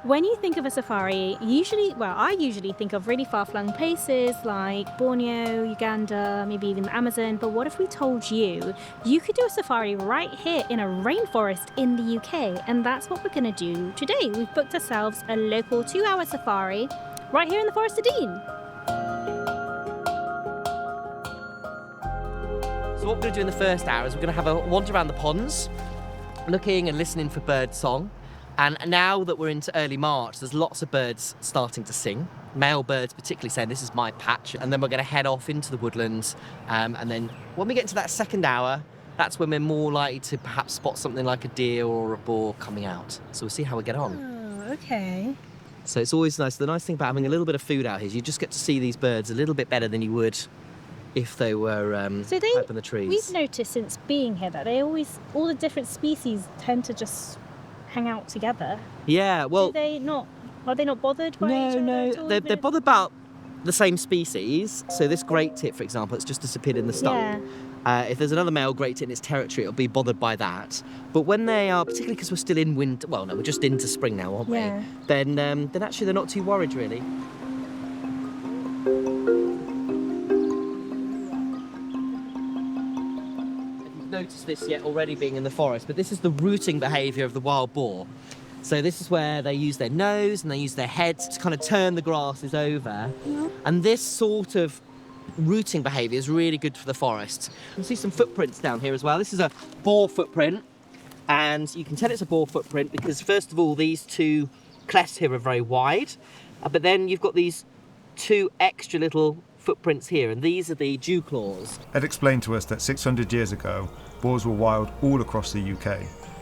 When you think of a safari, I usually think of really far-flung places like Borneo, Uganda, maybe even the Amazon. But what if we told you could do a safari right here in a rainforest in the UK? And that's what we're going to do today. We've booked ourselves a local 2-hour safari right here in the Forest of Dean. So what we're going to do in the first hour is we're going to have a wander around the ponds, looking and listening for bird song. And now that we're into early March, there's lots of birds starting to sing. Male birds particularly saying, this is my patch. And then we're going to head off into the woodlands. And then when we get into that second hour, that's when we're more likely to perhaps spot something like a deer or a boar coming out. So we'll see how we get on. Oh, okay. So it's always nice. The nice thing about having a little bit of food out here is you just get to see these birds a little bit better than you would if they were up in the trees. We've noticed since being here that all the different species tend to just hang out together. Yeah, well... Are they not bothered by each other? No, they're bothered about the same species. So this great tit, for example, it's just disappeared in the stump. Yeah. If there's another male great tit in its territory, it'll be bothered by that. But when they are, particularly because we're still in winter, well, no, we're just into spring now, aren't we? Yeah. Then actually they're not too worried, really. Noticed this yet already being in the forest, but this is the rooting behaviour of the wild boar. So this is where they use their nose and they use their heads to kind of turn the grasses over. Yeah. And this sort of rooting behaviour is really good for the forest. You can see some footprints down here as well. This is a boar footprint, and you can tell it's a boar footprint because first of all these two clefts here are very wide, but then you've got these two extra little footprints here, and these are the dew claws. Ed explained to us that 600 years ago, boars were wild all across the UK,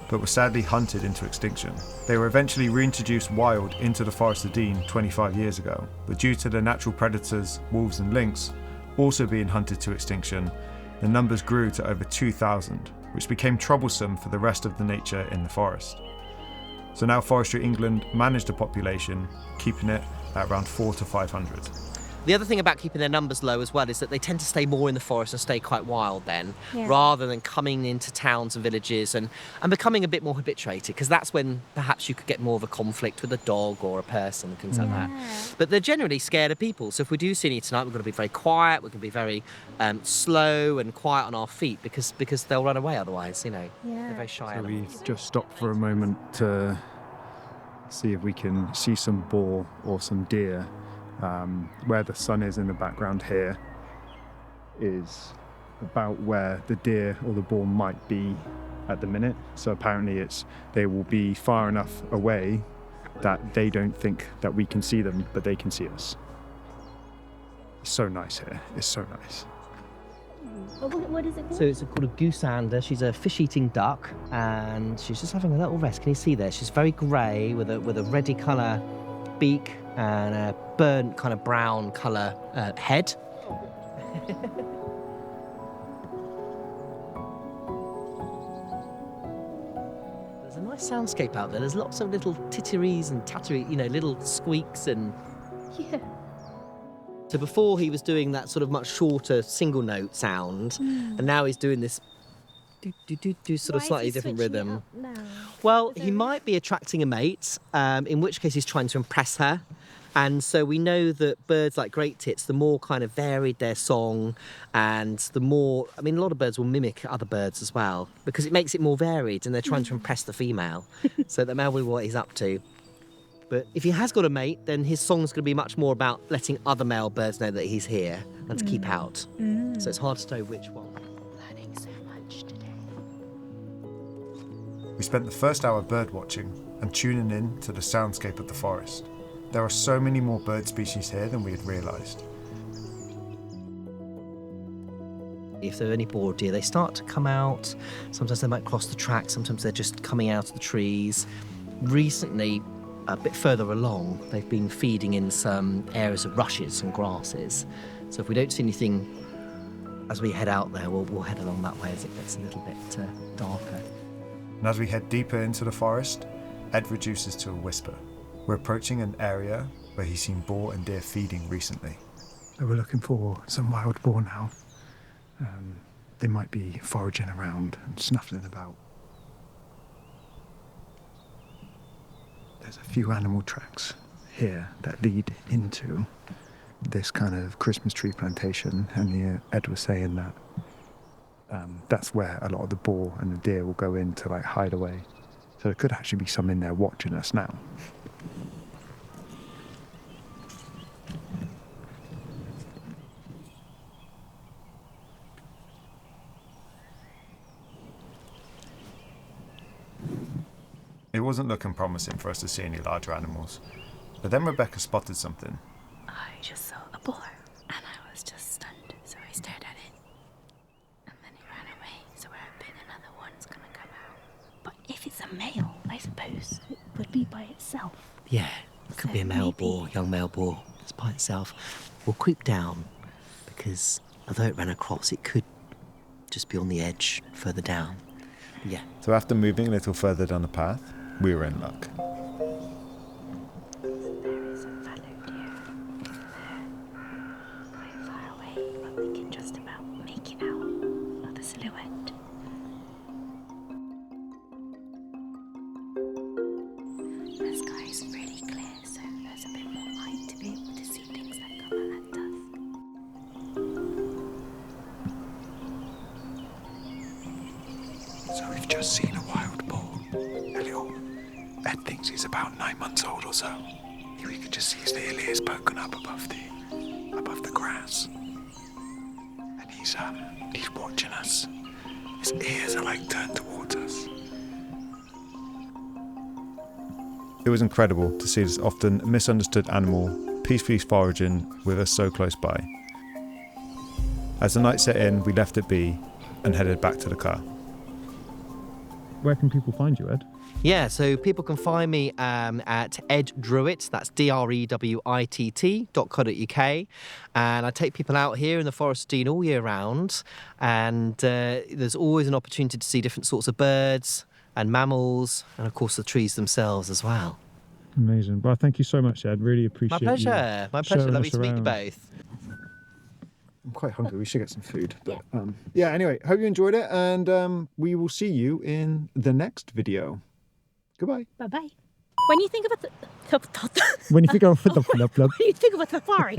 but were sadly hunted into extinction. They were eventually reintroduced wild into the Forest of Dean 25 years ago, but due to the natural predators, wolves and lynx, also being hunted to extinction, the numbers grew to over 2,000, which became troublesome for the rest of the nature in the forest. So now Forestry England manage the population, keeping it at around 400 to 500. The other thing about keeping their numbers low as well is that they tend to stay more in the forest and stay quite wild then, yeah, rather than coming into towns and villages and becoming a bit more habituated, because that's when perhaps you could get more of a conflict with a dog or a person and things like that. But they're generally scared of people, so if we do see any tonight, we're going to be very quiet, we're going to be very slow and quiet on our feet because they'll run away otherwise, you know. Yeah. They're very shy. So we just stopped for a moment to see if we can see some boar or some deer. Where the sun is in the background here is about where the deer or the boar might be at the minute. So apparently they will be far enough away that they don't think that we can see them, but they can see us. It's so nice here. It's so nice. What is it called? So it's called a goosander. She's a fish-eating duck, and she's just having a little rest. Can you see there? She's very grey with a reddy colour beak and a burnt kind of brown colour head. There's a nice soundscape out there. There's lots of little titteries and tattery, little squeaks and... Yeah. So before he was doing that sort of much shorter single note sound, and now he's doing this do sort of slightly different rhythm. Well, he might be attracting a mate, in which case he's trying to impress her. And so we know that birds like great tits, the more kind of varied their song and the more, a lot of birds will mimic other birds as well because it makes it more varied and they're trying to impress the female. So that may be what he's up to. But if he has got a mate, then his song's going to be much more about letting other male birds know that he's here and to keep out. So it's hard to know which one. Learning so much today. We spent the first hour bird watching and tuning in to the soundscape of the forest. There are so many more bird species here than we had realised. If there are any boar deer, they start to come out. Sometimes they might cross the track, sometimes they're just coming out of the trees. Recently, a bit further along, they've been feeding in some areas of rushes and grasses. So if we don't see anything as we head out there, we'll head along that way as it gets a little bit darker. And as we head deeper into the forest, Ed reduces to a whisper. We're approaching an area where he's seen boar and deer feeding recently. So we're looking for some wild boar now. They might be foraging around and snuffling about. there's a few animal tracks here that lead into this kind of Christmas tree plantation, and Ed was saying that that's where a lot of the boar and the deer will go in to like hide away. So there could actually be some in there watching us now. It wasn't looking promising for us to see any larger animals, but then Rebecca spotted something. I just saw a boar, and I was just stunned, so I stared at it. And then it ran away, so we're hoping another one's gonna come out. But if it's a male, I suppose it would be by itself. Yeah, it could So be a male maybe- boar, young male boar. It's by itself. We'll creep down because although it ran across, it could just be on the edge further down. But yeah. So after moving a little further down the path, we were in luck. There is a fallow deer there, quite far away, but we can just about make it out of the silhouette. The sky is really clear, so there's a bit more light to be able to see things that come at us. So we've just seen a wild boar. Elliot, Ed thinks he's about 9 months old or so. We could just see his little ears poking up above the grass. And he's watching us. His ears are like turned towards us. It was incredible to see this often misunderstood animal peacefully foraging with us so close by. As the night set in, we left it be and headed back to the car. Where can people find you, Ed? Yeah, so people can find me at Ed Druitt, that's DREWITT.co.uk. And I take people out here in the Forest of Dean all year round. And there's always an opportunity to see different sorts of birds and mammals, and of course the trees themselves as well. Amazing. Well, thank you so much, Ed. Really appreciate My pleasure. My pleasure. showing Lovely us to meet you around. both. I'm quite hungry. We should get some food. But yeah, anyway, hope you enjoyed it, and we will see you in the next video. Goodbye. Bye bye. When you think of When you think of when you think of a safari,